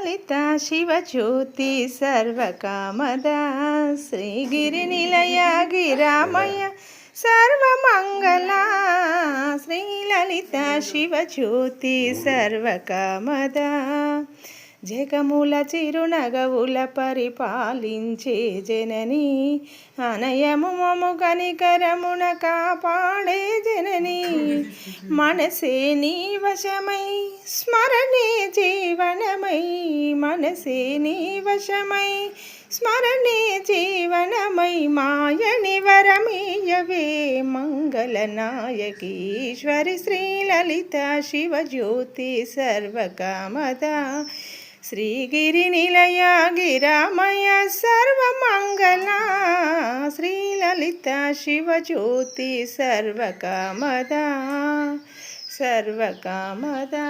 శ్రీలలితా శివజ్యోతి సర్వకామదా శ్రీగిరినిలయ గిరామయ సర్వమంగళా శ్రీలలితా శివజ్యోతి సర్వకామదా జగముల చిరునగవుల పరిపాలించే జనని అనయము మము కనికరమున కాపాడే జనని మనసే నీ వశమై స్మరణే జీవనమై మనసే నీ వశమై స్మరణే జీవనమై మాయని వరమీయవే మంగళనాయకీశ్వరి శ్రీలలితా శివజ్యోతి సర్వకామదా శ్రీగిరినిలయ గిరామయ సర్వమంగళా శ్రీలలితా శివజ్యోతి సర్వకామదా సర్వకామదా.